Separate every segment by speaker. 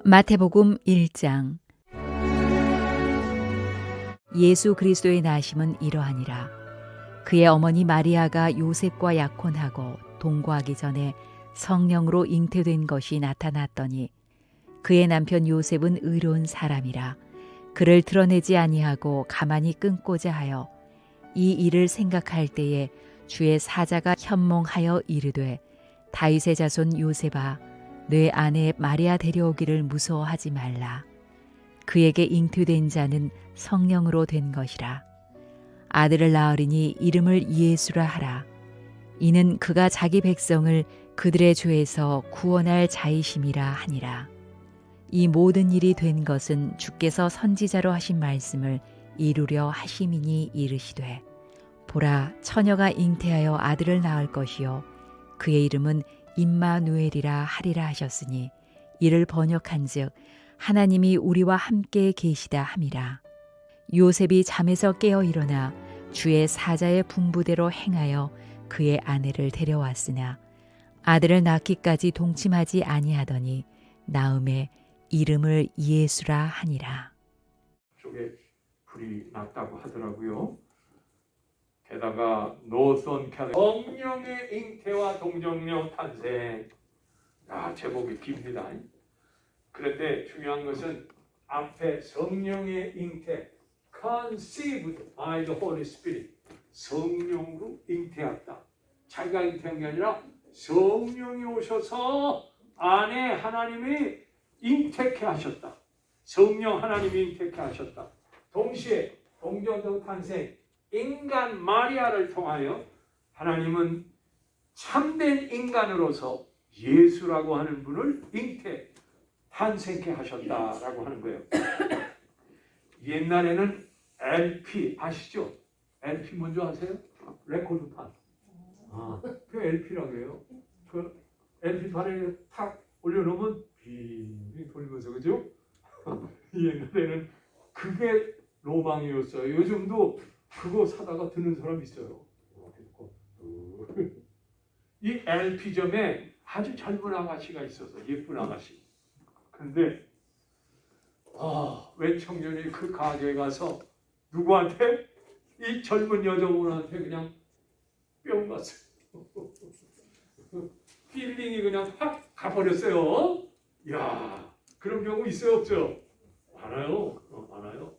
Speaker 1: 마태복음 1장. 예수 그리스도의 나심은 이러하니라. 그의 어머니 마리아가 요셉과 약혼하고 동거하기 전에 성령으로 잉태된 것이 나타났더니 그의 남편 요셉은 의로운 사람이라 그를 드러내지 아니하고 가만히 끊고자 하여 이 일을 생각할 때에 주의 사자가 현몽하여 이르되 다윗의 자손 요셉아 내 아내 마리아 데려오기를 무서워하지 말라. 그에게 잉태된 자는 성령으로 된 것이라. 아들을 낳으리니 이름을 예수라 하라. 이는 그가 자기 백성을 그들의 죄에서 구원할 자이심이라 하니라. 이 모든 일이 된 것은 주께서 선지자로 하신 말씀을 이루려 하심이니 이르시되 보라 처녀가 잉태하여 아들을 낳을 것이요 그의 이름은 임마누엘이라 하리라 하셨으니 이를 번역한즉 하나님이 우리와 함께 계시다 함이라. 요셉이 잠에서 깨어 일어나 주의 사자의 분부대로 행하여 그의 아내를 데려왔으나 아들을 낳기까지 동침하지 아니하더니 나음에 이름을 예수라 하니라.
Speaker 2: 쪽에 불이 났다고 하더라고요. 게다가 노선 성령의 잉태와 동정령 탄생. 제목이 깁니다. 그런데 중요한 것은 앞에 성령의 잉태, conceived by the Holy Spirit, 성령으로 잉태했다. 자기가 잉태한 게 아니라 성령이 오셔서 안에 하나님이 잉태케 하셨다. 성령 하나님이 잉태케 하셨다. 동시에 동정령 탄생, 인간 마리아를 통하여 하나님은 참된 인간으로서 예수라고 하는 분을 잉태, 탄생케 하셨다라고 하는 거예요. 옛날에는 LP 아시죠? LP 뭔지 아세요? 레코드판. 그 LP라고 해요. 그 LP판에 탁 올려놓으면 빙빙 돌리면서, 그죠? 옛날에는 그게 로망이었어요. 요즘도 그거 사다가 듣는 사람 있어요. 이 LP점에 아주 젊은 아가씨가 있어서 예쁜 아가씨. 근데 왜 청년이 그 가게에 가서 누구한테? 이 젊은 여자분한테 그냥 뿅 갔어요. 필링이 그냥 확 가버렸어요. 이야, 그런 경우 있어요, 없죠? 많아요. 많아요.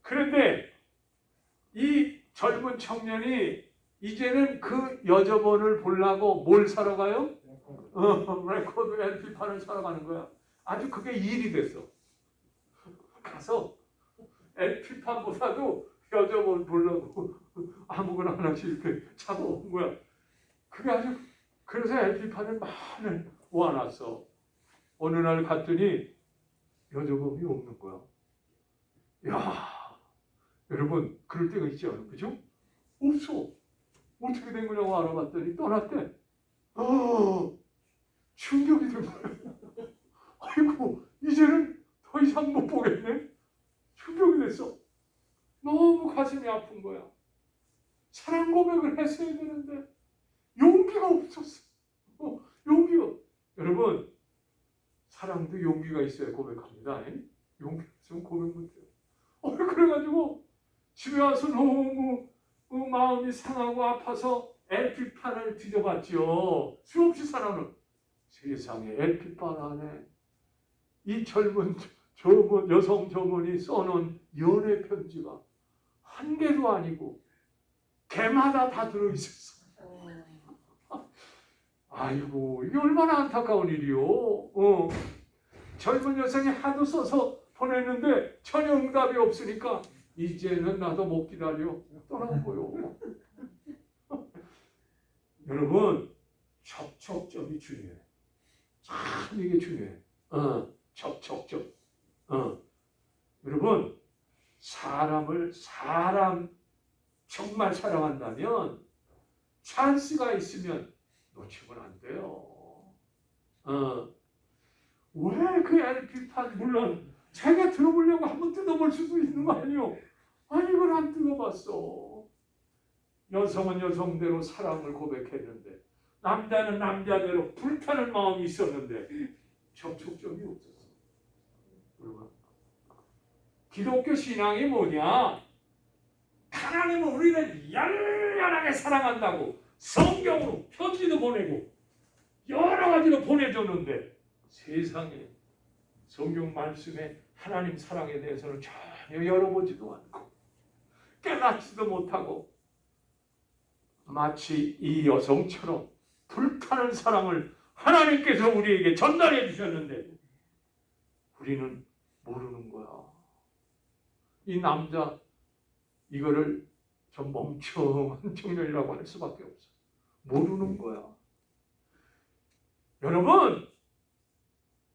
Speaker 2: 그런데 이 젊은 청년이 이제는 그 여자분을 보려고 뭘 사러 가요? 레코드 LP판을 사러 가는 거야. 아주 그게 일이 됐어. 가서 LP판보다도 여자분 보려고 아무거나 하나씩 이렇게 잡아온 거야. 그게 아주, 그래서 LP판을 많이 모아놨어. 어느 날 갔더니 여자분이 없는 거야. 야, 여러분 그럴 때가 있지 않아요? 그죠? 없어. 어떻게 된 거냐고 알아봤더니 떠났대. 충격이 된 거야. 아이고, 이제는 더 이상 못 보겠네. 충격이 됐어. 너무 가슴이 아픈 거야. 사랑 고백을 했어야 되는데 용기가 없었어. 용기가. 여러분, 사랑도 용기가 있어야 고백합니다. 용기 없으면 고백 못해요. 그래가지고 집에 와서 너무 마음이 상하고 아파서 LP판을 뒤져봤죠. 수없이 살아는 세상에 LP판 안에 이 젊은 여성 저분이 써놓은 연애 편지가 한 개도 아니고 개마다 다 들어있었어. 아이고, 이게 얼마나 안타까운 일이요. 젊은 여성이 하도 써서 보냈는데 전혀 응답이 없으니까 이제는 나도 못 기다려 떠난 거요. 여러분, 접촉점이 중요해. 참 이게 중요해. 접촉점. 여러분, 사람 정말 사랑한다면 찬스가 있으면 놓치면 안 돼요. 왜 그 LP판, 물론 제가 들어보려고 한번 뜯어볼 수도 있는 거 아니에요? 아니, 이걸 안 뜯어봤어. 여성은 여성대로 사랑을 고백했는데 남자는 남자대로 불타는 마음이 있었는데 접촉점이 없었어. 여러분, 기독교 신앙이 뭐냐? 하나님은 우리를 열렬하게 사랑한다고 성경으로 편지도 보내고 여러 가지로 보내줬는데 세상에 성경 말씀에 하나님 사랑에 대해서는 전혀 열어보지도 않고 깨닫지도 못하고 마치 이 여성처럼 불타는 사랑을 하나님께서 우리에게 전달해 주셨는데 우리는 모르는 거야. 이 남자 이거를 좀 멍청한 청년이라고 할 수밖에 없어. 모르는 거야. 여러분,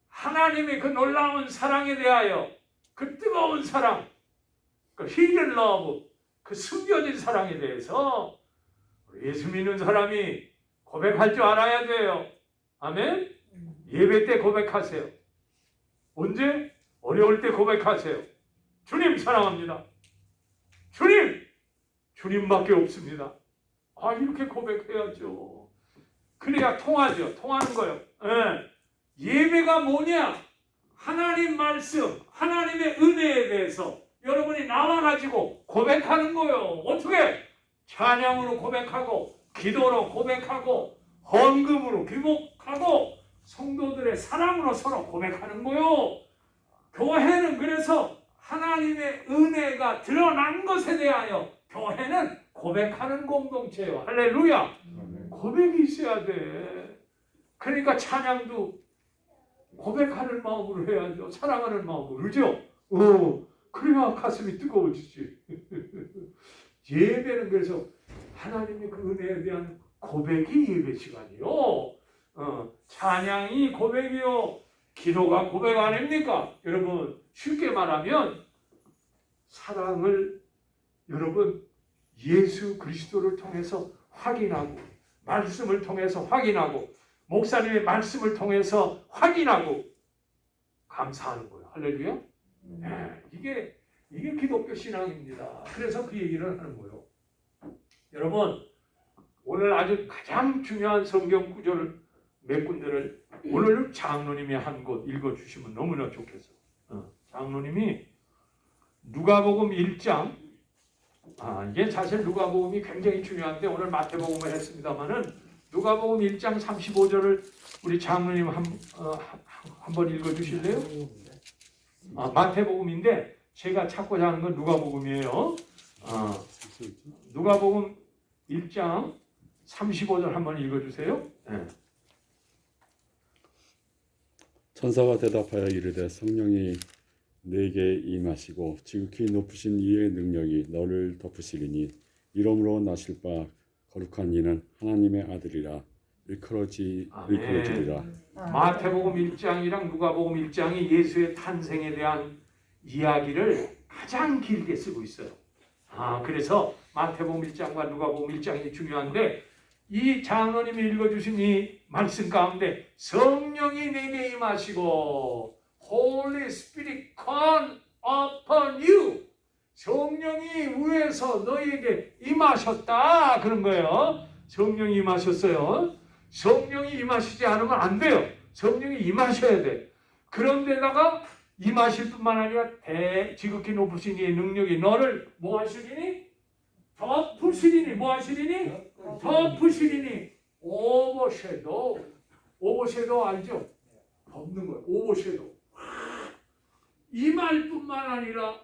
Speaker 2: 하나님의 그 놀라운 사랑에 대하여 그 뜨거운 사랑, 그 hidden love, 그 숨겨진 사랑에 대해서 예수 믿는 사람이 고백할 줄 알아야 돼요. 아멘? 예배 때 고백하세요. 언제? 어려울 때 고백하세요. 주님 사랑합니다. 주님밖에 없습니다. 이렇게 고백해야죠. 그래야 통하죠. 통하는 거예요. 예배가 뭐냐? 하나님 말씀, 하나님의 은혜에 대해서 여러분이 나와가지고 고백하는 거예요. 어떻게? 찬양으로 고백하고, 기도로 고백하고, 헌금으로 기복하고, 성도들의 사랑으로 서로 고백하는 거예요. 교회는 그래서 하나님의 은혜가 드러난 것에 대하여 교회는 고백하는 공동체예요. 할렐루야. 고백이 있어야 돼. 그러니까 찬양도 고백하는 마음으로 해야죠. 사랑하는 마음으로. 그죠? 그래야 가슴이 뜨거워지지. 예배는 그래서 하나님의 그 은혜에 대한 고백이 예배 시간이요. 찬양이 고백이요. 기도가 고백 아닙니까? 여러분, 쉽게 말하면 사랑을 여러분 예수 그리스도를 통해서 확인하고, 말씀을 통해서 확인하고, 목사님의 말씀을 통해서 확인하고 감사하는 거예요. 할렐루야. 이게 기독교 신앙입니다. 그래서 그 얘기를 하는 거예요. 여러분, 오늘 아주 가장 중요한 성경 구절을 몇 군데를 오늘 장로님이 한 곳 읽어주시면 너무나 좋겠어요. 장로님이 누가복음 1장, 이게 사실 누가복음이 굉장히 중요한데 오늘 마태복음을 했습니다마는 누가복음 1장 35절을 우리 장로님 한번 읽어주실래요? 마태복음인데 제가 찾고자 하는 건 누가복음이에요. 누가복음 1장 35절 한번 읽어주세요. 네.
Speaker 3: 천사가 대답하여 이르되 성령이 내게 임하시고 지극히 높으신 이의 능력이 너를 덮으시리니 이러므로 나실 바 거룩한 이는 하나님의 아들이라 일컬어지리라.
Speaker 2: 마태복음 1장이랑 누가복음 1장이 예수의 탄생에 대한 이야기를 가장 길게 쓰고 있어요. 그래서 마태복음 1장과 누가복음 1장이 중요한데 이 장로님이 읽어주신 이 말씀 가운데 성령이 내게 임하시고 Holy Spirit come upon you. 성령이 위에서 너희에게 임하셨다 그런 거예요. 성령이 임하셨어요. 성령이 임하시지 않으면 안 돼요. 성령이 임하셔야 돼. 그런데다가 임하실 뿐만 아니라 지극히 높으신 이의 능력이 너를 뭐 하시리니? 덮으시리니. 뭐 하시리니? 덮으시리니. 오버섀도우. 오버섀도우 알죠? 덮는 거예요. 오버섀도우. 임할 뿐만 아니라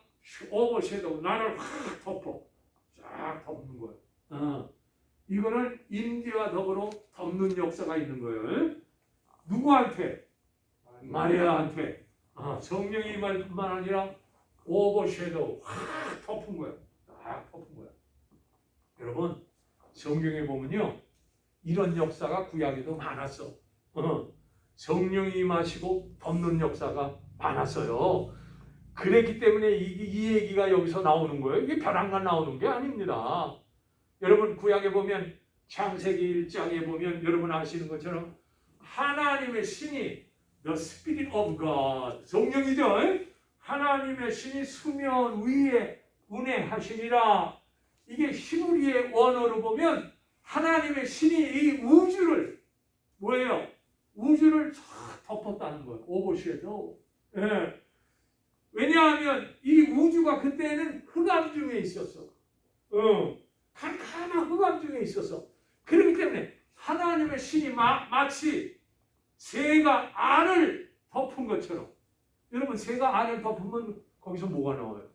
Speaker 2: 오버섀도우. 나를 확 덮어. 쫙 덮는 거예요. 이거는 임재와 더불어 덮는 역사가 있는 거예요. 누구한테? 마리아한테. 성령이 임할 뿐만 아니라 오버섀도우. 확 덮은 거예요. 딱 덮은 거예요. 여러분, 성경에 보면요, 이런 역사가 구약에도 많았어. 성령이 임하시고 덮는 역사가 많았어요. 그랬기 때문에 이 얘기가 여기서 나오는 거예요. 이게 벼랑간 나오는 게 아닙니다. 여러분, 구약에 보면 창세기 1장에 보면 여러분 아시는 것처럼 하나님의 신이 The Spirit of God, 성령이죠. 하나님의 신이 수면 위에 운행하시니라. 이게 히브리의 원어로 보면 하나님의 신이 이 우주를 뭐예요? 우주를 덮었다는 거예요. 오버섀도우. 예. 왜냐하면 이 우주가 그때는 흑암 중에 있었어. 캄캄한 흑암 중에 있었어. 그렇기 때문에 하나님의 신이 마치 새가 알을 덮은 것처럼. 여러분, 새가 알을 덮으면 거기서 뭐가 나와요?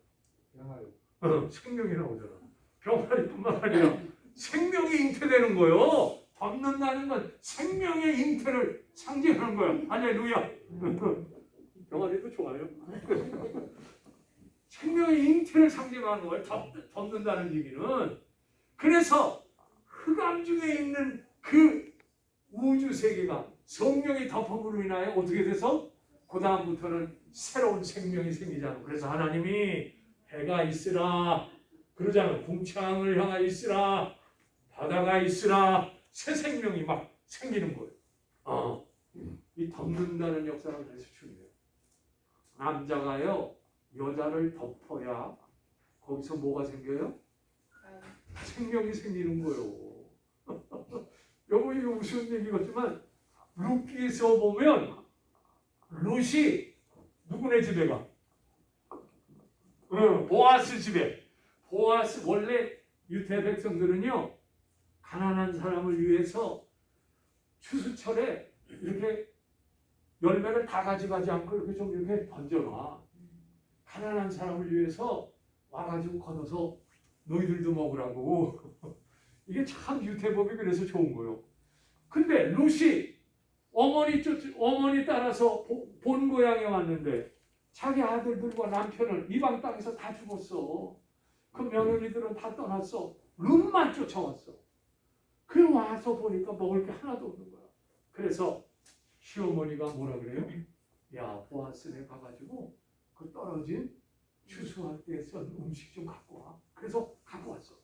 Speaker 2: 생명이 나오잖아. 병아리뿐만 아니라 생명이 잉태되는 거예요. 덮는다는 건 생명의 잉태를 상징하는 거야. 할렐루야. 병아리도 좋아요. 생명의 잉태를 상징하는 거예요. 덮는다는 얘기는. 그래서 흑암 중에 있는 그 우주 세계가 성령이 덮음으로 인하여 어떻게 돼서 그 다음부터는 새로운 생명이 생기잖아요. 그래서 하나님이 해가 있으라 그러잖아요. 궁창을 향하여 있으라, 바다가 있으라, 새 생명이 막 생기는 거예요. 이 덮는다는 역사가 그래서 중요해요. 남자가요 여자를 덮어야 거기서 뭐가 생겨요? 생명이 생기는 거예요. 여러분, 이거 무슨 얘기 같지만 룻기에서 보면 룻이 누구네 집에 가? 보아스 집에. 보아스, 원래 유대 백성들은요 가난한 사람을 위해서 추수철에 이렇게 열매를 다 가져가지 않고 이렇게 좀 이렇게 던져놔. 가난한 사람을 위해서 와가지고 걷어서 너희들도 먹으라고. 이게 참 유태법이 그래서 좋은 거예요. 근데 룻이 어머니 따라서 본 고향에 왔는데 자기 아들들과 남편을 이방 땅에서 다 죽었어. 그 며느리들은 다 떠났어. 룻만 쫓아왔어. 그 와서 보니까 먹을 게 하나도 없는 거야. 그래서 시어머니가 뭐라 그래요? 야, 보아스네 가가지고 그 떨어진 추수할 때 쓴 음식 좀 갖고 와. 그래서 갖고 왔어.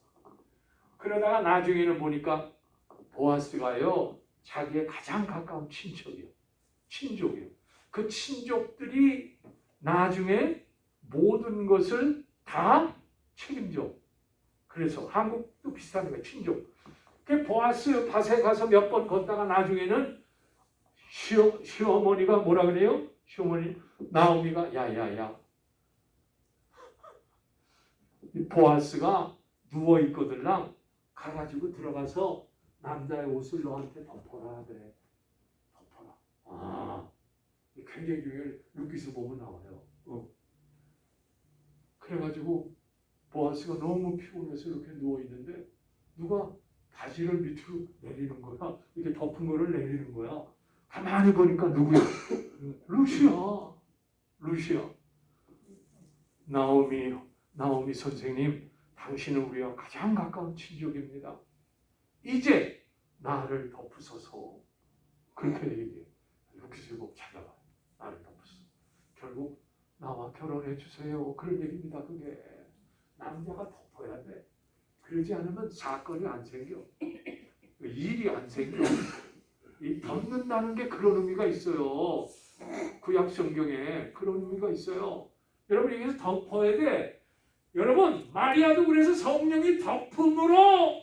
Speaker 2: 그러다가 나중에는 보니까 보아스가요 자기의 가장 가까운 친족이에요. 그 친족들이 나중에 모든 것을 다 책임져. 그래서 한국도 비슷한 거예요. 친족. 그 보아스 밭에 가서 몇 번 걷다가 나중에는 시어머니가 뭐라 그래요? 시어머니 나오미가 야야야, 보아스가 누워 있거들랑 가가지고 들어가서 남자의 옷을 너한테 덮어라 그래. 덮어라. 굉장히 중요해요. 룻기서 보면 나와요. 그래가지고 보아스가 너무 피곤해서 이렇게 누워 있는데 누가 바지를 밑으로 내리는 거야. 이렇게 덮은 거를 내리는 거야. 가만히 보니까 누구야? 룻이야. 나오미 선생님, 당신은 우리와 가장 가까운 친족입니다. 이제 나를 덮으소서. 그렇게 얘기해. 룻기서 찾아가. 나를 덮으소서. 결국 나와 결혼해 주세요. 그런 얘기입니다. 그게 남자가 덮어야 돼. 그러지 않으면 사건이 안 생겨. 일이 안 생겨. 이 덮는다는 게 그런 의미가 있어요. 구약 성경에 그런 의미가 있어요. 여러분, 여기서 덮어야 돼. 여러분, 마리아도 그래서 성령이 덮음으로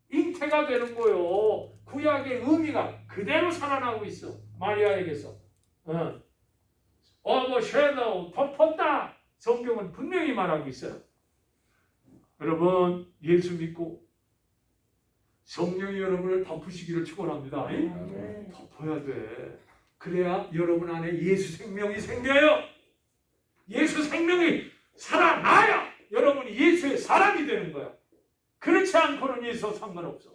Speaker 2: 잉태가 되는 거예요. 구약의 의미가 그대로 살아나고 있어. 마리아에게서. 섀도우, 덮었다. 성경은 분명히 말하고 있어요. 여러분, 예수 믿고 성령이 여러분을 덮으시기를 축원합니다. 덮어야 돼. 그래야 여러분 안에 예수 생명이 생겨요. 예수 생명이 살아나야 여러분이 예수의 사람이 되는 거야. 그렇지 않고는 예수와 상관없어.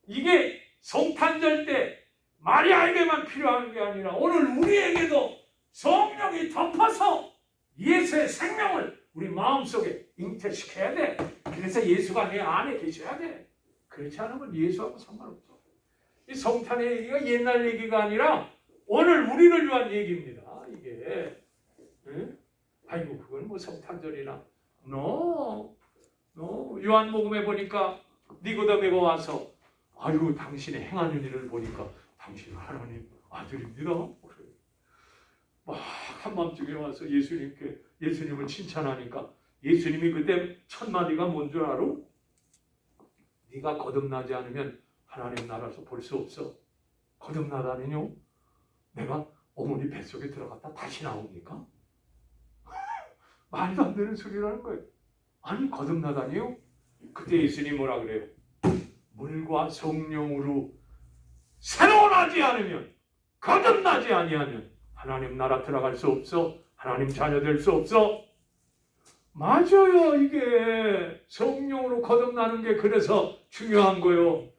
Speaker 2: 이게 성탄절 때 마리아에게만 필요한 게 아니라 오늘 우리에게도 성령이 덮어서 예수의 생명을 우리 마음속에 잉태시켜야 돼. 그래서 예수가 내 안에 계셔야 돼. 그렇지 않으면 예수하고 상관없어. 이 성탄의 얘기가 옛날 얘기가 아니라 오늘 우리를 위한 얘기입니다. 이게. 아이고, 그건 뭐 성탄절이나. 요한복음에 보니까 니고데모가 와서 아이고, 당신의 행하는 일을 보니까 당신 하나님 아들입니다. 막 한밤중에 와서 예수님을 칭찬하니까 예수님이 그때 첫 마디가 뭔 줄 알아? 네가 거듭나지 않으면 하나님 나라에서 볼 수 없어. 거듭나다니요? 내가 어머니 뱃속에 들어갔다 다시 나옵니까? 말도 안 되는 소리라는 거예요. 아니 거듭나다니요? 그때 예수님이 뭐라 그래요? 물과 성령으로 새로워나지 않으면, 거듭나지 아니하면 하나님 나라 들어갈 수 없어. 하나님 자녀 될 수 없어. 맞아요. 이게 성령으로 거듭나는 게 그래서 중요한 거요.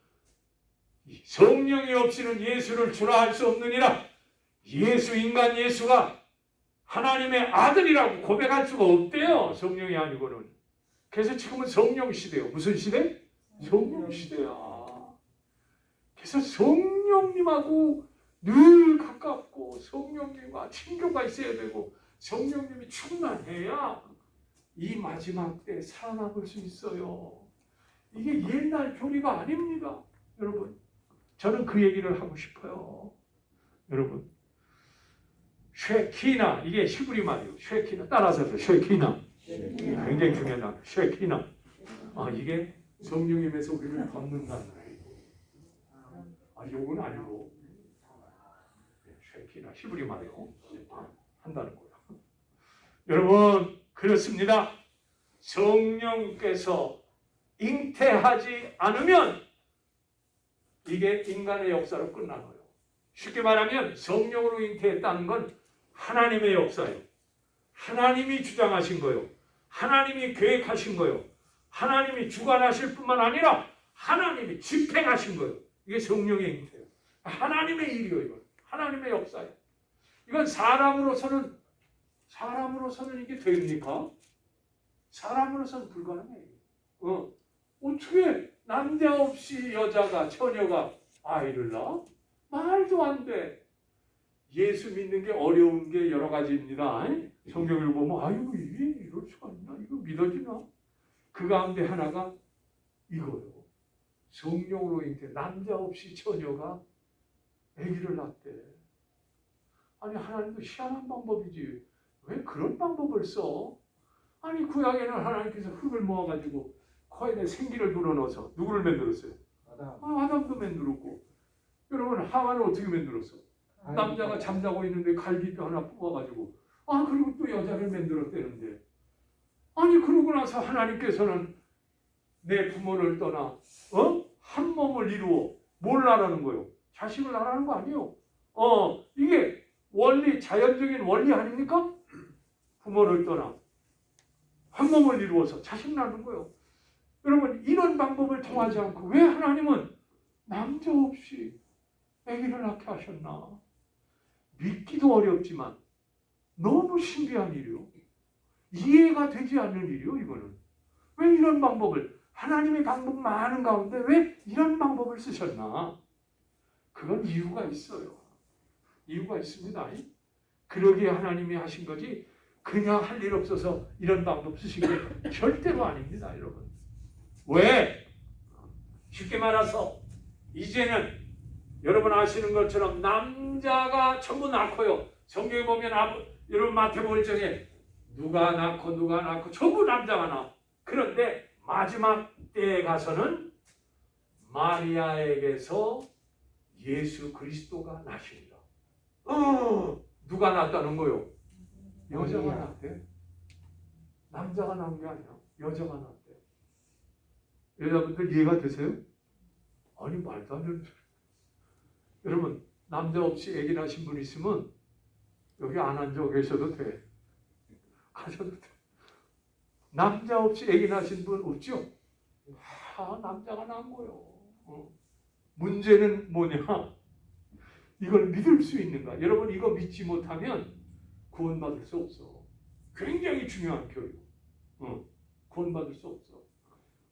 Speaker 2: 성령이 없이는 예수를 주라 할 수 없느니라. 예수, 인간 예수가 하나님의 아들이라고 고백할 수가 없대요. 성령이 아니고는. 그래서 지금은 성령 시대요. 무슨 시대? 성령 시대야. 그래서 성령님하고 늘 가깝고 성령님과 친교가 있어야 되고 성령님이 충만해야 이 마지막 때 살아남을 수 있어요. 이게 옛날 교리가 아닙니다. 여러분, 저는 그 얘기를 하고 싶어요. 여러분, 쉐키나, 이게 히브리 말이에요. 쉐키나, 따라서 쉐키나. 굉장히 중요한 단어. 쉐키나. 이게 성령님에서 우리를 덮는다는 거예요. 요건 아니고 쉐키나, 히브리 말이요. 한다는 거예요. 여러분, 그렇습니다. 성령께서 잉태하지 않으면 이게 인간의 역사로 끝난 거예요. 쉽게 말하면 성령으로 잉태했다는 건 하나님의 역사예요. 하나님이 주장하신 거예요. 하나님이 계획하신 거예요. 하나님이 주관하실 뿐만 아니라 하나님이 집행하신 거예요. 이게 성령의 잉태예요. 하나님의 일이에요. 이건 하나님의 역사예요. 이건 사람으로서는 이게 됩니까? 사람으로서는 불가능해요. 어떻게 남자 없이 여자가, 처녀가 아이를 낳아? 말도 안 돼. 예수 믿는 게 어려운 게 여러 가지입니다. 성경을 보면 이게 이럴 수가 있나? 이거 믿어지나? 그 가운데 하나가 이거요. 성령으로 잉태, 남자 없이 처녀가 아기를 낳대. 아니 하나님도 희한한 방법이지. 왜 그런 방법을 써? 아니 구약에는 하나님께서 흙을 모아가지고 코에 생기를 불어넣어서 누구를 만들었어요? 아담도 만들었고. 여러분 하와는 어떻게 만들었어? 남자가 잠자고 있는데 갈비뼈 하나 뽑아가지고 그리고 또 여자를 만들었대는데 아니 그러고 나서 하나님께서는 내 부모를 떠나 한 몸을 이루어 뭘 나라는 거예요? 자식을 나라는 거 아니에요? 이게 원리, 자연적인 원리 아닙니까? 부모를 떠나 한 몸을 이루어서 자식 낳는 거예요. 여러분 이런 방법을 통하지 않고 왜 하나님은 남자 없이 아기를 낳게 하셨나? 믿기도 어렵지만 너무 신비한 일이요. 이해가 되지 않는 일이요. 이거는 왜 이런 방법을, 하나님의 방법 많은 가운데 왜 이런 방법을 쓰셨나? 그건 이유가 있어요. 이유가 있습니다. 그러기에 하나님이 하신 거지 그냥 할 일 없어서 이런 방법 쓰신 게 절대로 아닙니다. 여러분 왜? 쉽게 말해서 이제는 여러분 아시는 것처럼 남자가 전부 낳고요. 성경에 보면 여러분 마태복음 1장에 누가 낳고 전부 남자가 낳아. 그런데 마지막 때에 가서는 마리아에게서 예수 그리스도가 나십니다. 누가 낳았다는 거요? 여자가 낳대. 남자가 낳은 게 아니야. 여자가 낳대. 여자분들 이해가 되세요? 아니 말도 안 되는 소리. 여러분 남자 없이 아기 낳으신 분 있으면 여기 안 앉아 계셔도 돼. 가셔도 돼. 남자 없이 아기 낳으신 분 없죠? 남자가 낳은 거요. 문제는 뭐냐? 이걸 믿을 수 있는가? 여러분 이거 믿지 못하면 구원받을 수 없어. 굉장히 중요한 교육. 구원받을 수 없어.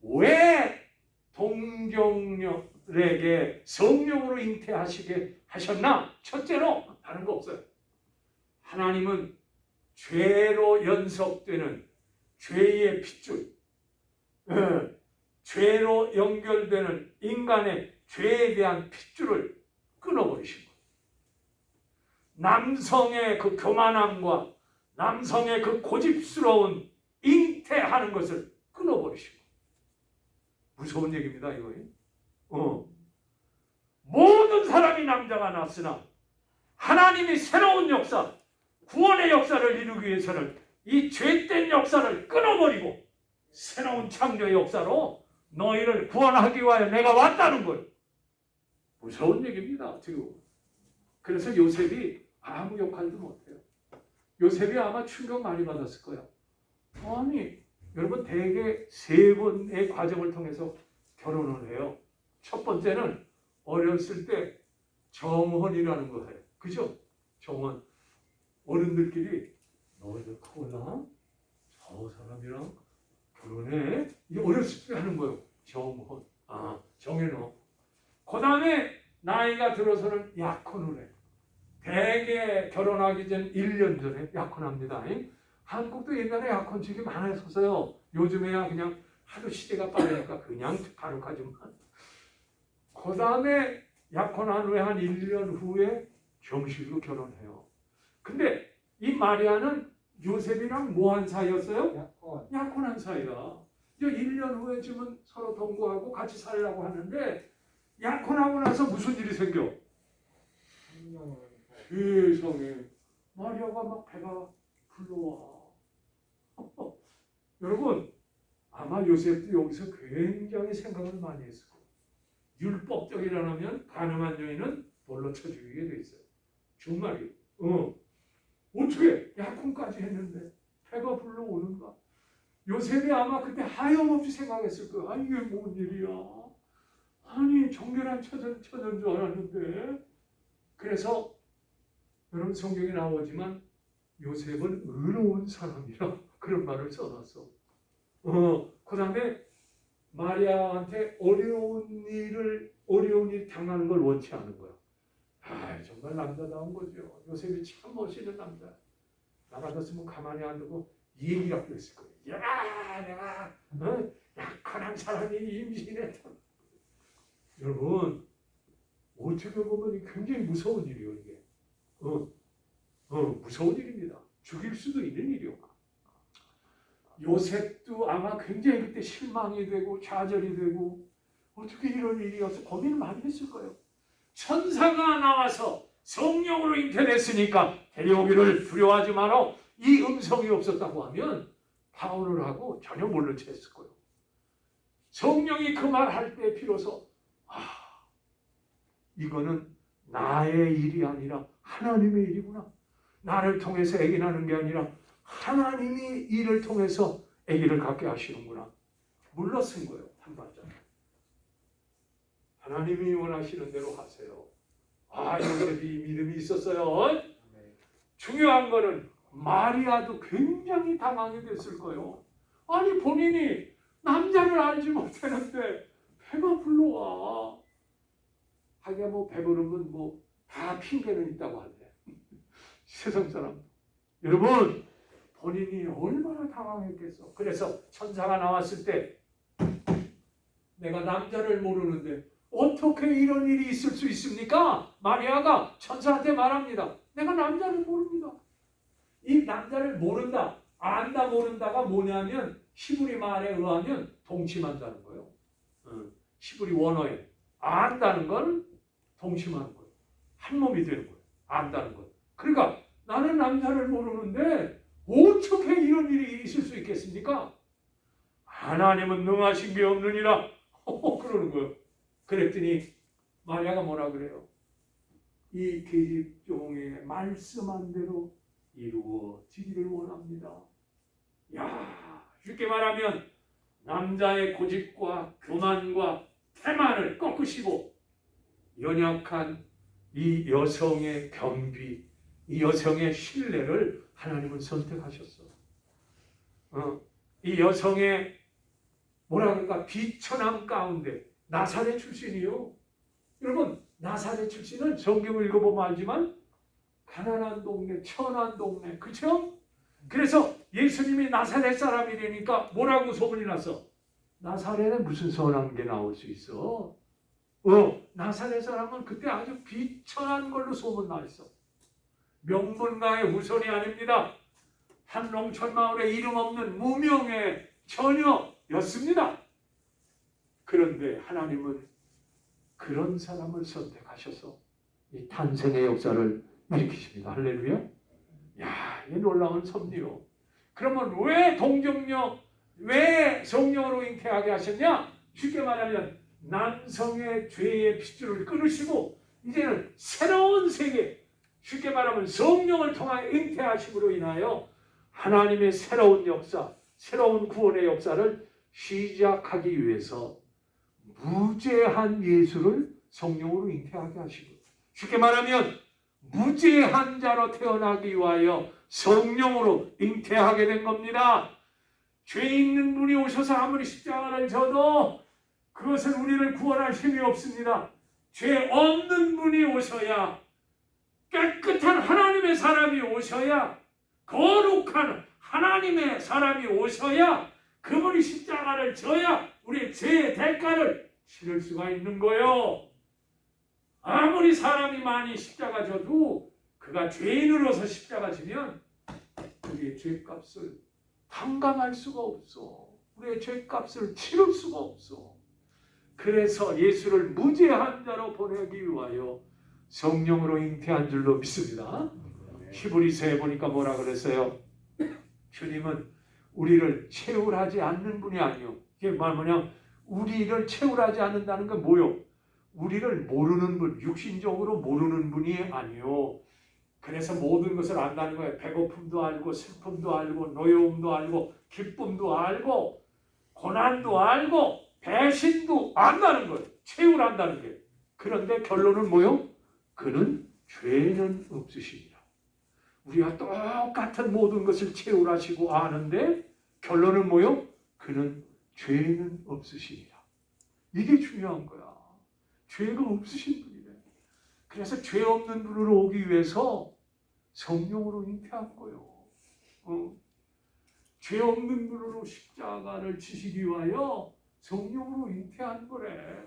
Speaker 2: 왜 동정녀에게 성령으로 잉태하시게 하셨나? 첫째로 다른 거 없어요. 하나님은 죄로 연속되는 죄의 핏줄, 죄로 연결되는 인간의 죄에 대한 핏줄을 끊어버리신 거예요. 남성의 그 교만함과 남성의 그 고집스러운 잉태하는 것을 끊어버리신 거예요. 무서운 얘기입니다, 이거. 모든 사람이 남자가 낳았으나 하나님이 새로운 역사, 구원의 역사를 이루기 위해서는 이 죄된 역사를 끊어버리고 새로운 창조의 역사로 너희를 구원하기 위하여 내가 왔다는 거예요. 무서운 얘기입니다. 지금. 그래서 요셉이 아무 역할도 못해요. 요셉이 아마 충격 많이 받았을 거예요. 아니, 여러분 대개 3번의 과정을 통해서 결혼을 해요. 첫 번째는 어렸을 때 정혼이라는 거예요. 그죠? 정혼. 어른들끼리 너 이제 크구나? 저 사람이랑 결혼해? 이게 어렸을 때 하는 거예요. 정혼. 정해놓. 그 다음에 나이가 들어서는 약혼을 해. 대개 결혼하기 전 1년 전에 약혼합니다. 한국도 옛날에 약혼식이 많았었어요. 요즘에야 그냥 하도 시대가 빠르니까 그냥 바로 가지만. 그 다음에 약혼한 후에 한 1년 후에 정식으로 결혼해요. 근데 이 마리아는 요셉이랑 뭐한 사이였어요? 약혼한 사이야. 이제 1년 후에 지금 서로 동거하고 같이 살려고 하는데 약혼하고 나서 무슨 일이 생겨? 세상에 마리아가 막 배가 불러와. 여러분 아마 요셉도 여기서 굉장히 생각을 많이 했을 거예요. 율법적이라면 가늠한 여인은 돌로 쳐 죽이게 돼 있어요. 정말이. 어떻게 약혼까지 했는데 배가 불러오는가? 요셉이 아마 그때 하염없이 생각했을 거예요. 이게 뭔 일이야? 아니 정결한 처자인 줄 알았는데. 그래서 여러분 성경에 나오지만 요셉은 의로운 사람이라 그런 말을 써놨어. 그 다음에 마리아한테 어려운 일 당하는 걸 원치 않은 거야. 정말 남자다운 거죠. 요셉이 참 멋있는 남자. 나 같았으면 가만히 안 두고 이 얘기라고 했을 거예요. 야, 내가 약한 사람이 임신했다. 여러분 어떻게 보면 굉장히 무서운 일이에요. 이게 무서운 일입니다. 죽일 수도 있는 일이요. 요셉도 아마 굉장히 그때 실망이 되고 좌절이 되고 어떻게 이런 일이 와서 고민을 많이 했을 거예요. 천사가 나와서 성령으로 잉태됐으니까 데려오기를 두려워하지 마라. 이 음성이 없었다고 하면 파혼을 하고 전혀 모른 채 했을 거예요. 성령이 그 말 할 때 비로소 이거는 나의 일이 아니라 하나님의 일이구나. 나를 통해서 아기 낳는 게 아니라 하나님이 이를 통해서 아기를 갖게 하시는구나. 물러선 거예요. 한 발짝. 하나님이 원하시는 대로 하세요. 요셉이 믿음이 있었어요. 중요한 거는 마리아도 굉장히 당황이 됐을 거예요. 아니 본인이 남자를 알지 못하는데 배가 불러와. 하기야 뭐 배부른 건 다 핑계는 있다고 하는데 세상 사람. 여러분 본인이 얼마나 당황했겠어. 그래서 천사가 나왔을 때 내가 남자를 모르는데 어떻게 이런 일이 있을 수 있습니까? 마리아가 천사한테 말합니다. 내가 남자를 모릅니다. 이 남자를 모른다, 안다, 모른다가 뭐냐면 히브리 말에 의하면 동침한다는 거예요. 히브리 원어에 안다는 건 동침하는 거예요. 한 몸이 되는 거예요. 안다는 건. 그러니까 나는 남자를 모르는데 어떻게 이런 일이 있을 수 있겠습니까? 하나님은 능하신 게 없느니라. 그러는 거예요. 그랬더니 마리아가 뭐라 그래요? 이 계집종의 말씀한 대로 이루어지기를 원합니다. 쉽게 말하면 남자의 고집과 교만과 태만을 꺾으시고 연약한 이 여성의 겸비, 이 여성의 신뢰를 하나님은 선택하셨어. 이 여성의 뭐라 그럴까 비천함 가운데 나사렛 출신이요. 여러분 나사렛 출신은 성경을 읽어보면 알지만 가난한 동네, 천한 동네, 그렇죠? 그래서 예수님이 나사렛 사람이 되니까 뭐라고 소문이 났어? 나사렛에 무슨 선한 게 나올 수 있어? 나사렛 사람은 그때 아주 비천한 걸로 소문나 있어. 명문가의 후손이 아닙니다. 한 농촌 마을에 이름 없는 무명의 처녀였습니다. 그런데 하나님은 그런 사람을 선택하셔서 이 탄생의 역사를 일으키십니다. 할렐루야. 야, 이 놀라운 섭리요. 그러면 왜 동정녀, 왜 성령으로 잉태하게 하셨냐? 쉽게 말하면 남성의 죄의 핏줄을 끊으시고 이제는 새로운 세계, 쉽게 말하면 성령을 통하여 잉태하심으로 인하여 하나님의 새로운 역사, 새로운 구원의 역사를 시작하기 위해서 무죄한 예수를 성령으로 잉태하게 하시고, 쉽게 말하면 무죄한 자로 태어나기 위하여 성령으로 잉태하게 된 겁니다. 죄 있는 분이 오셔서 아무리 십자가를 져도 그것은 우리를 구원할 힘이 없습니다. 죄 없는 분이 오셔야, 깨끗한 하나님의 사람이 오셔야, 거룩한 하나님의 사람이 오셔야 그분이 십자가를 져야 우리의 죄의 대가를 치를 수가 있는 거예요. 아무리 사람이 많이 십자가 져도 그가 죄인으로서 십자가 지면 우리의 죄값을 탕감할 수가 없어. 우리의 죄값을 치를 수가 없어. 그래서 예수를 무죄한 자로 보내기 위하여 성령으로 잉태한 줄로 믿습니다. 히브리서에 보니까 뭐라 그랬어요? 주님은 우리를 채울하지 않는 분이 아니요. 이게 뭐냐? 우리를 채울하지 않는다는 건 뭐요? 우리를 모르는 분, 육신적으로 모르는 분이 아니요. 그래서 모든 것을 안다는 거예요. 배고픔도 알고, 슬픔도 알고, 노여움도 알고, 기쁨도 알고, 고난도 알고, 배신도 안다는 거예요. 채울한다는 게. 그런데 결론은 뭐요? 그는 죄는 없으십니다. 우리가 똑같은 모든 것을 채울하시고 아는데 결론은 뭐요? 그는 죄는 없으십니다. 이게 중요한 거야. 죄가 없으신 분이래. 그래서 죄 없는 분으로 오기 위해서 성령으로 잉태한 거예요. 죄 없는 분으로 십자가를 지시기 위하여 성령으로 잉태한 거래.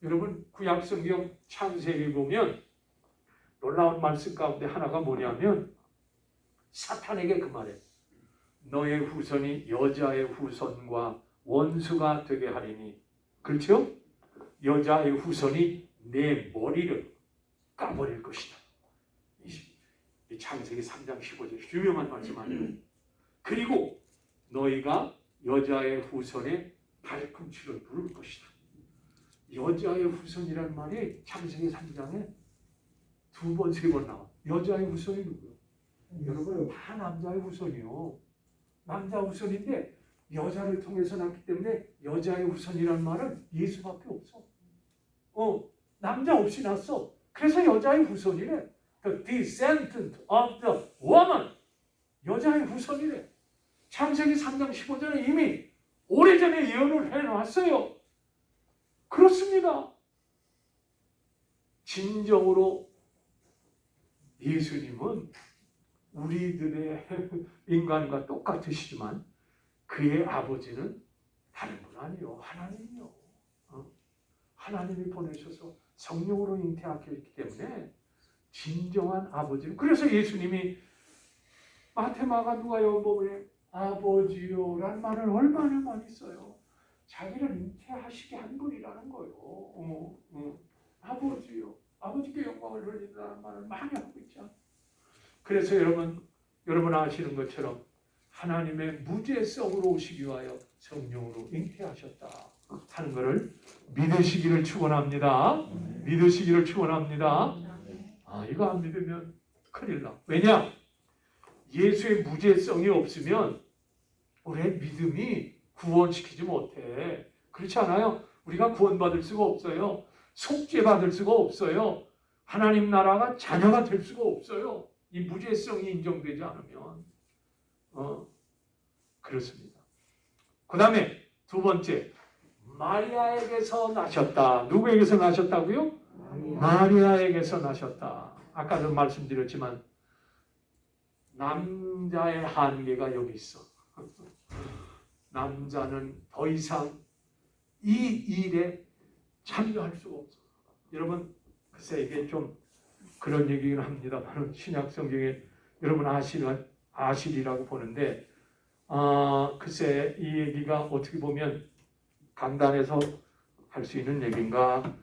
Speaker 2: 여러분, 구약성경 창세기 보면 놀라운 말씀 가운데 하나가 뭐냐면 사탄에게 그 말해. 너의 후손이 여자의 후손과 원수가 되게 하리니. 그렇죠? 여자의 후손이 내 머리를 까버릴 것이다. 이 창세기 3장 15절 유명한 말씀 아니에요. 그리고 너희가 여자의 후손의 발꿈치를 누를 것이다. 여자의 후손이라는 말이 창세기 3장에 2번, 3번 나와. 여자의 후손이 누구요? 여러분, 다 남자의 후손이요. 남자 후손인데 여자를 통해서 낳기 때문에 여자의 후손이라는 말은 예수밖에 없어. 남자 없이 낳았어. 그래서 여자의 후손이래. The descendant of the woman. 여자의 후손이래. 창세기 3장 15절에 이미 오래전에 예언을 해놨어요. 그렇습니다. 진정으로 예수님은 우리들의 인간과 똑같으시지만 그의 아버지는 다른 분 아니요. 하나님이요. 하나님이 보내셔서 성령으로 잉태하셨기 때문에 진정한 아버지는, 그래서 예수님이 마테마가 누가 요한복음에 아버지요라는 말을 얼마나 많이 써요. 자기를 잉태하시게 한 분이라는 거예요. 아버지요. 아버지께 영광을 돌린다는 말을 많이 하고 있죠. 그래서 여러분 아시는 것처럼 하나님의 무죄성으로 오시기 위하여 성령으로 잉태하셨다 하는 것을 믿으시기를 축원합니다. 믿으시기를 축원합니다. 이거 안 믿으면 큰일 나. 왜냐? 예수의 무죄성이 없으면 우리의 믿음이 구원시키지 못해. 그렇지 않아요? 우리가 구원받을 수가 없어요. 속죄받을 수가 없어요. 하나님 나라가 자녀가 될 수가 없어요. 이 무죄성이 인정되지 않으면. 그렇습니다. 그 다음에 두 번째, 마리아에게서 나셨다. 누구에게서 나셨다고요? 마리아에게서 나셨다. 아까도 말씀드렸지만 남자의 한계가 여기 있어. 남자는 더 이상 이 일에 참여할 수가 없어. 여러분, 글쎄 이게 좀 그런 얘기긴 합니다만 신약 성경에 여러분 아시리라고 보는데 글쎄 이 얘기가 어떻게 보면 강단에서 할 수 있는 얘기인가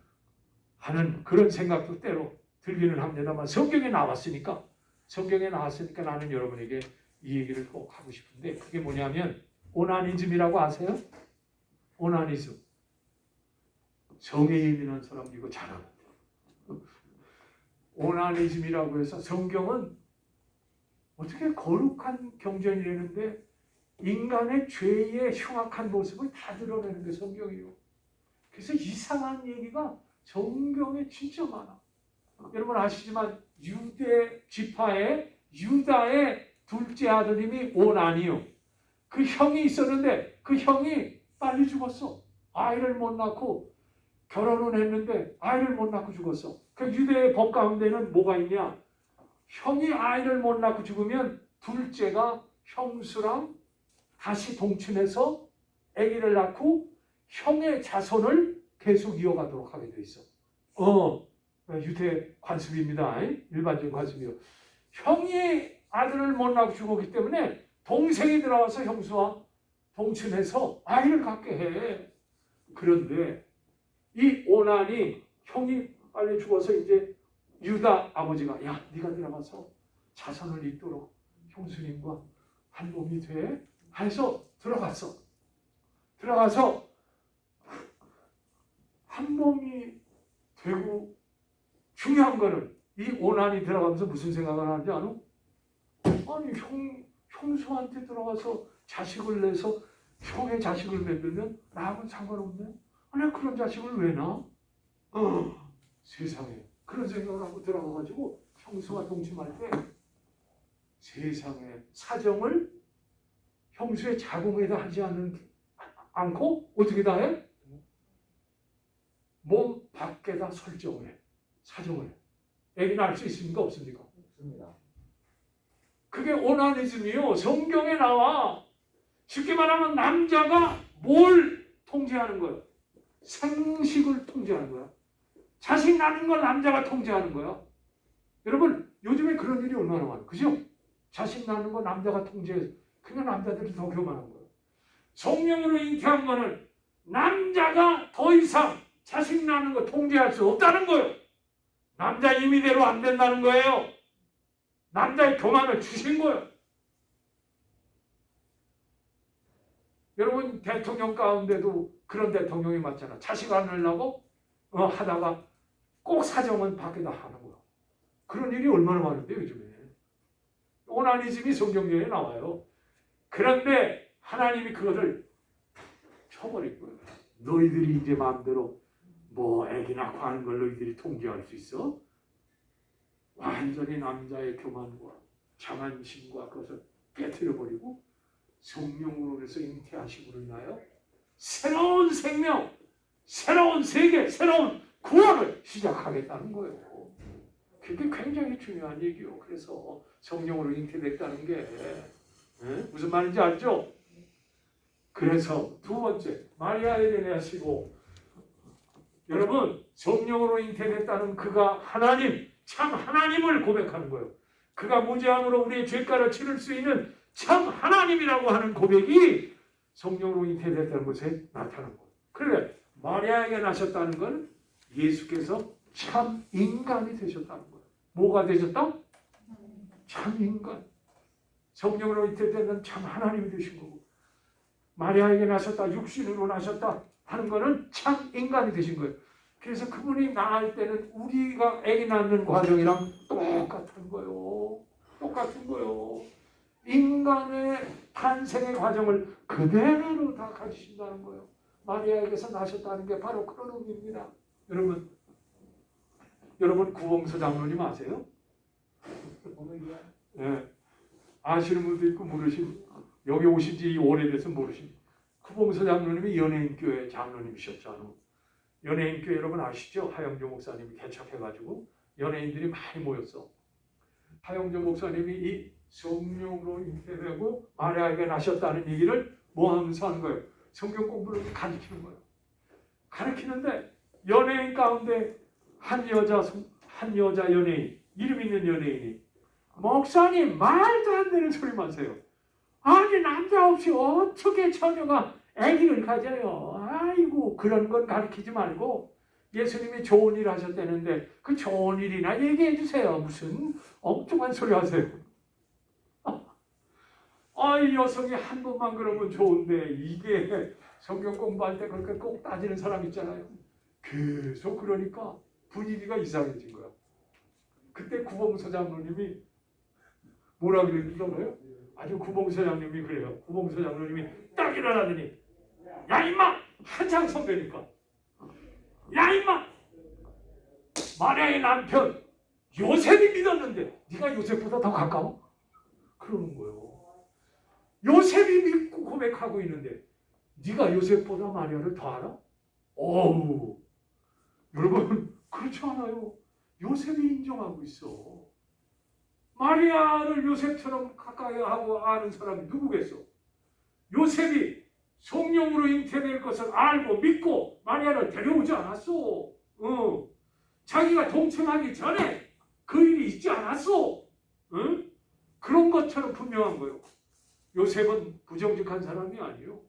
Speaker 2: 하는 그런 생각도 때로 들기는 합니다만 성경에 나왔으니까 나는 여러분에게 이 얘기를 꼭 하고 싶은데 그게 뭐냐면 오나니즘이라고 아세요? 오나니즘. 성에 예민한 사람 이거 잘 알아요. 오나니즘이라고 해서 성경은 어떻게 거룩한 경전이라는데 인간의 죄의 흉악한 모습을 다 드러내는 게 성경이에요. 그래서 이상한 얘기가 성경에 진짜 많아. 여러분 아시지만 유대 지파의 유다의 둘째 아드님이 오난이요. 그 형이 있었는데 그 형이 빨리 죽었어. 아이를 못 낳고 결혼은 했는데 아이를 못 낳고 죽었어. 그 유대의 법 가운데는 뭐가 있냐? 형이 아이를 못 낳고 죽으면 둘째가 형수랑 다시 동침해서 아기를 낳고 형의 자손을 계속 이어가도록 하게 돼 있어. 유대 관습입니다. 일반적인 관습이요. 형이 아들을 못 낳고 죽었기 때문에 동생이 들어와서 형수와 동침해서 아이를 갖게 해. 그런데 이 오난이 형이 빨리 죽어서 이제 유다 아버지가 야 네가 들어가서 자손을 잇도록 형수님과 한 몸이 돼 해서 들어가서 한 몸이 되고 중요한 거는 이 오난이 들어가면서 무슨 생각을 하는지 아노? 아니 형수한테 들어가서 자식을 내서 형의 자식을 만들면 나하고는 상관없네. 아니 그런 자식을 왜 낳아? 세상에 그런 생각을 하고 들어가가지고 형수와 동침할 때 세상의 사정을 형수의 자궁에다 하지 않고 어떻게 다 해? 몸 밖에다 설정을 해. 사정을 해. 애기 낳을 수 있습니까? 없습니까?
Speaker 4: 없습니다.
Speaker 2: 그게 오나니즘이요. 성경에 나와. 쉽게 말하면 남자가 뭘 통제하는 거야? 생식을 통제하는 거야. 자식 낳는 걸 남자가 통제하는 거야. 여러분 요즘에 그런 일이 얼마나 많아. 그죠? 자식 낳는 거 남자가 통제해서 그게 남자들이 더 교만한 거야. 성령으로 잉태한 거는 남자가 더 이상 자식 낳는 거 통제할 수 없다는 거예요. 남자 임의대로 안 된다는 거예요. 남자의 교만을 주신 거예요. 여러분 대통령 가운데도 그런 대통령이 많잖아. 자식 안 낳으려고 하다가 꼭 사정은 밖에다 하는 거야. 그런 일이 얼마나 많은데 요즘에. 오나니즘이 성경에 나와요. 그런데 하나님이 그것을 쳐버릴 거예요. 너희들이 이제 마음대로 뭐 애기 낳고 하는 걸 너희들이 통제할 수 있어? 완전히 남자의 교만과 자만심과 그것을 깨트려버리고 성령으로 해서 잉태하심으로 인하여 새로운 생명, 새로운 세계, 새로운 구원을 시작하겠다는 거예요. 그게 굉장히 중요한 얘기요. 그래서 성령으로 잉태됐다는 게 무슨 말인지 알죠? 그래서 두 번째 마리아에게 내시고 여러분 성령으로 잉태됐다는 그가 하나님, 참 하나님을 고백하는 거예요. 그가 무죄함으로 우리의 죄가를 치를 수 있는 참 하나님이라고 하는 고백이 성령으로 잉태됐다는 것에 나타난 거예요. 그래 마리아에게 나셨다는 건 예수께서 참 인간이 되셨다는 거예요. 뭐가 되셨다? 참 인간. 성령으로 잉태되는 참 하나님이 되신 거고 마리아에게 나셨다, 육신으로 나셨다 하는 거는 참 인간이 되신 거예요. 그래서 그분이 낳을 때는 우리가 아기 낳는 과정이랑 똑같은 거예요. 똑같은 거예요. 인간의 탄생의 과정을 그대로 다 가지신다는 거예요. 마리아에게서 나셨다는 게 바로 그런 의미입니다. 여러분 구봉서 장로님 아세요? 네. 아시는 분도 있고 모르신 여기 오신 지 오래돼서 모르신 구봉서 장로님이 연예인교회 장로님이셨잖아요. 연예인교회 여러분 아시죠? 하영조 목사님이 개척해가지고 연예인들이 많이 모였어. 하영조 목사님이 이 성령으로 잉태되고 마리아에게 나셨다는 얘기를 뭐 하면서 하는 거예요? 성경 공부를 가르치는 거예요. 가르치는데 연예인 가운데 한 여자 연예인, 이름 있는 연예인이 목사님 말도 안 되는 소리만 하세요. 아니 남자 없이 어떻게 처녀가 아기를 가져요? 아이고 그런 건 가르치지 말고 예수님이 좋은 일 하셨다는데 그 좋은 일이나 얘기해 주세요. 무슨 엉뚱한 소리 하세요. 이 여성이 한 번만 그러면 좋은데 이게 성경 공부할 때 그렇게 꼭 따지는 사람 있잖아요. 계속 그러니까 분위기가 이상해진 거야. 그때 구봉서 장로님이 뭐라 그랬는지 알아요? 아주 구봉서 장로님이 그래요. 구봉서 장로님이 딱 일어나더니 야 임마! 한창 선배니까 야 임마! 마리아의 남편 요셉이 믿었는데 네가 요셉보다 더 가까워? 그러는 거예요. 요셉이 믿고 고백하고 있는데 네가 요셉보다 마리아를 더 알아? 어우, 여러분 그렇지 않아요. 요셉이 인정하고 있어. 마리아를 요셉처럼 가까이 하고 아는 사람이 누구겠어? 요셉이 성령으로 잉태될 것을 알고 믿고 마리아를 데려오지 않았어. 자기가 동침하기 전에 그 일이 있지 않았어. 그런 것처럼 분명한 거예요. 요셉은 부정직한 사람이 아니요.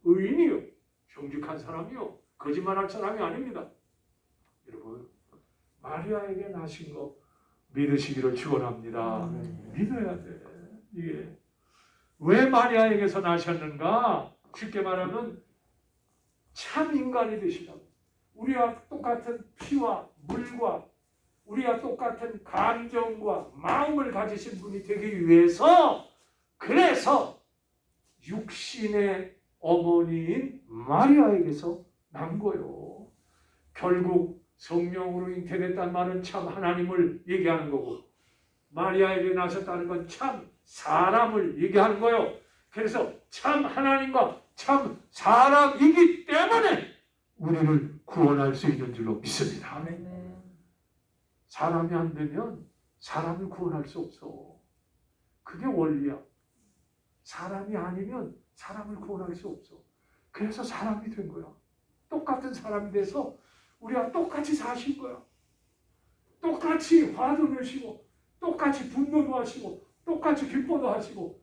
Speaker 2: 의인이요. 정직한 사람이요. 거짓말할 사람이 아닙니다. 여러분, 마리아에게 나신 거 믿으시기를 축원합니다. 믿어야 돼. 이게 왜 마리아에게서 나셨는가? 쉽게 말하면 참 인간이 되시라고. 우리와 똑같은 피와 물과 우리와 똑같은 감정과 마음을 가지신 분이 되기 위해서 그래서 육신의 어머니인 마리아에게서 난 거요. 결국 성령으로 잉태됐다는 말은 참 하나님을 얘기하는 거고 마리아에게 나셨다는 건 참 사람을 얘기하는 거예요. 그래서 참 하나님과 참 사람이기 때문에 우리를 구원할 수 있는 줄로 믿습니다. 사람이 안 되면 사람을 구원할 수 없어. 그게 원리야. 사람이 아니면 사람을 구원할 수 없어. 그래서 사람이 된 거야. 똑같은 사람이 돼서 우리가 똑같이 사신 거야. 똑같이 화도 내시고 똑같이 분노도 하시고 똑같이 기뻐도 하시고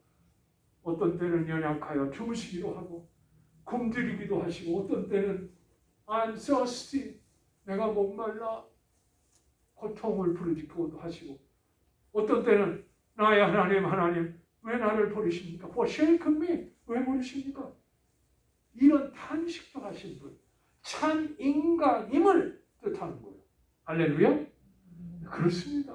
Speaker 2: 어떤 때는 연약하여 주무시기도 하고 굶주리기도 하시고 어떤 때는 I'm thirsty 내가 목말라 고통을 부르짖고도 하시고 어떤 때는 나의 하나님 왜 나를 버리십니까? Forsake me 왜 버리십니까? 이런 탄식도 하신 분 참 인간임을 뜻하는 거예요. 할렐루야? 그렇습니다.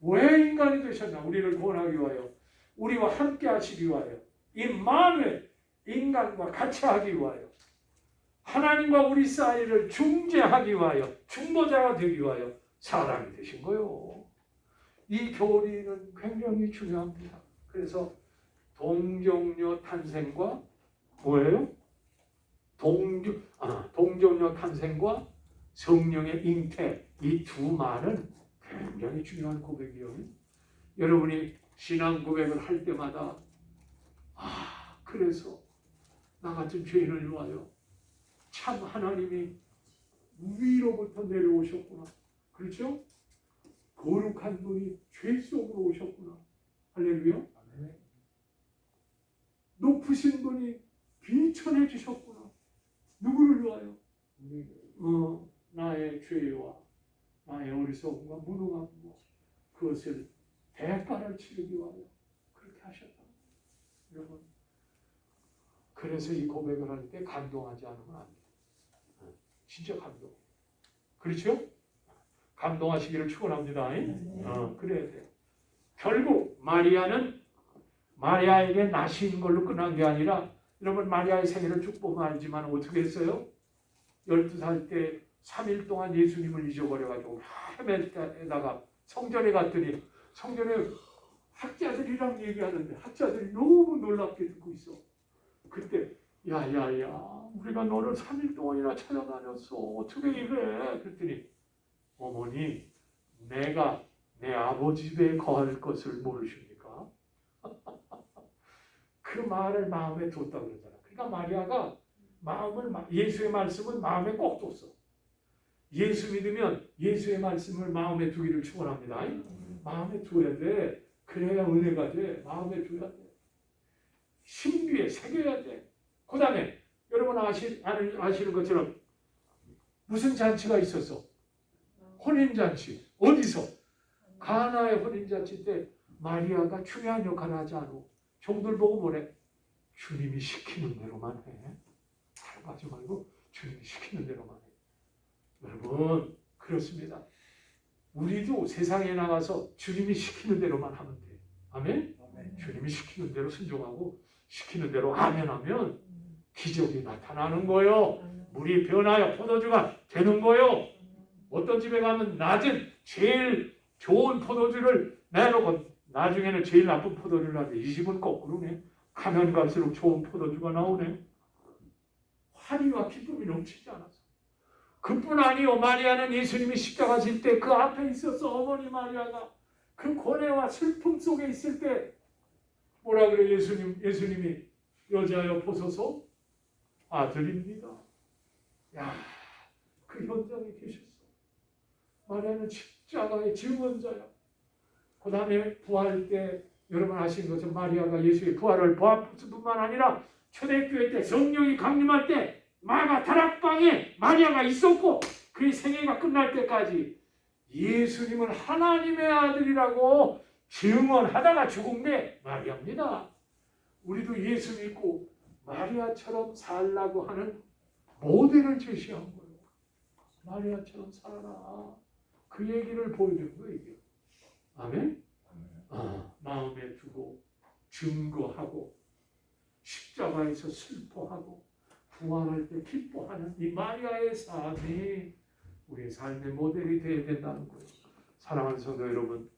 Speaker 2: 왜 인간이 되셨나? 우리를 구원하기 위하여 우리와 함께 하시기 위하여 임마누엘 인간과 같이 하기 위하여 하나님과 우리 사이를 중재하기 위하여 중보자가 되기 위하여 사람이 되신 거예요. 이 교리는 굉장히 중요합니다. 그래서 동정녀 탄생과 뭐예요? 동정녀 탄생과 성령의 잉태 이 두 말은 굉장히 중요한 고백이에요. 여러분이 신앙 고백을 할 때마다 그래서 나 같은 죄인을 위하여 참 하나님이 위로부터 내려오셨구나. 그렇죠? 거룩한 분이 죄 속으로 오셨구나. 할렐루야. 높으신 분이 비천해 주셨구나. 누구를 위하여? 나의 죄와 나의 어리석음과 무능함과 그것을 대가를 치르기 위하여 그렇게 하셨다. 여러분, 그래서 이 고백을 할 때 감동하지 않으면 안 돼요. 진짜 감동. 그렇죠? 감동하시기를 축원합니다. 그래야 돼요. 결국 마리아에게 나신 걸로 끝난 게 아니라 여러분 마리아의 생애를 쭉 보면 알지만 어떻게 했어요? 12살 때 3일 동안 예수님을 잊어버려가지고 헤매다가 성전에 갔더니 성전에 학자들이랑 얘기하는데 학자들이 너무 놀랍게 듣고 있어. 그때 야야야 우리가 너를 3일 동안이나 찾아다녔어. 어떻게 이래? 그랬더니 어머니 내가 내 아버지 집에 거할 것을 모르십니까? 그 말을 마음에 뒀다 그러잖아. 그러니까 마리아가 예수의 말씀은 마음에 꼭 뒀어. 예수 믿으면 예수의 말씀을 마음에 두기를 축원합니다. 마음에 둬야 돼. 그래야 은혜가 돼. 마음에 둬야 돼. 신비에 새겨야 돼. 그 다음에 여러분 아시는 것처럼 무슨 잔치가 있었어? 혼인잔치. 어디서? 가나의 혼인잔치 때 마리아가 중요한 역할을 하지 않아. 종들 보고 뭐래? 주님이 시키는 대로만 해. 다른 거 하지 말고 주님이 시키는 대로만 해. 여러분, 그렇습니다. 우리도 세상에 나가서 주님이 시키는 대로만 하면 돼. 아멘? 주님이 시키는 대로 순종하고 시키는 대로 아멘하면 기적이 나타나는 거예요. 물이 변하여 포도주가 되는 거예요. 어떤 집에 가면 낮은 제일 좋은 포도주를 내놓고 나중에는 제일 나쁜 포도주를 하는데 이 집은 거꾸로네. 가면 갈수록 좋은 포도주가 나오네. 환희와 기쁨이 넘치지 않아서. 그뿐 아니요. 마리아는 예수님이 십자가 질 때 그 앞에 있었어. 어머니 마리아가 그 고뇌와 슬픔 속에 있을 때 뭐라 그래? 예수님이 여자여 보소서 아들입니다. 야, 그 현장에 계셨어. 마리아는 십자가의 증언자야. 그 다음에 부활 때 여러분 아시는 것처럼 마리아가 예수의 부활을 보았을 뿐만 아니라 초대교회 때 성령이 강림할 때 마가 다락방에 마리아가 있었고 그의 생애가 끝날 때까지 예수님은 하나님의 아들이라고 증언하다가 죽은 게 마리아입니다. 우리도 예수 믿고 마리아처럼 살라고 하는 모델을 제시한 거예요. 마리아처럼 살아라. 그 얘기를 보여준 거예요. 이게. 아멘? 마음에 두고 증거하고 십자가에서 슬퍼하고 부활할 때 기뻐하는 이 마리아의 삶이 우리의 삶의 모델이 되어야 된다는 거예요. 사랑하는 성도 여러분,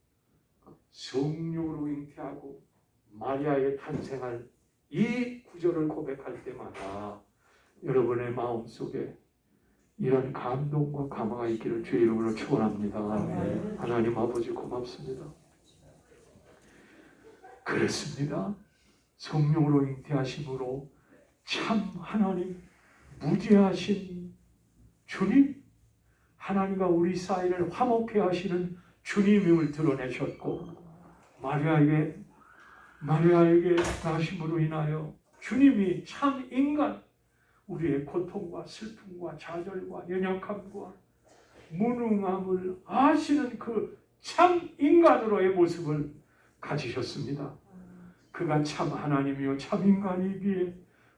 Speaker 2: 성령으로 잉태하고 마리아의 탄생할 이 구절을 고백할 때마다 여러분의 마음속에 이런 감동과 감화가 있기를 주의 이름으로 축원합니다. 하나님 아버지 고맙습니다. 그렇습니다. 성령으로 잉태하심으로 참 하나님 무죄하신 주님, 하나님과 우리 사이를 화목해 하시는 주님임을 드러내셨고 마리아에게 나심으로 인하여 주님이 참 인간, 우리의 고통과 슬픔과 좌절과 연약함과 무능함을 아시는 그 참 인간으로의 모습을 가지셨습니다. 그가 참 하나님이요 참 인간이기에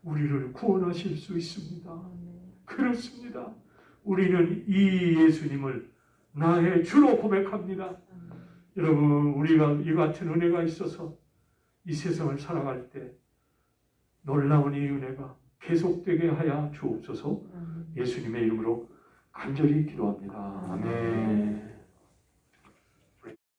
Speaker 2: 우리를 구원하실 수 있습니다. 그렇습니다. 우리는 이 예수님을 나의 주로 고백합니다. 여러분, 우리가 이 같은 은혜가 있어서 이 세상을 살아갈 때 놀라운 이 은혜가 계속되게 하여 주옵소서. 예수님의 이름으로 간절히 기도합니다. 아멘.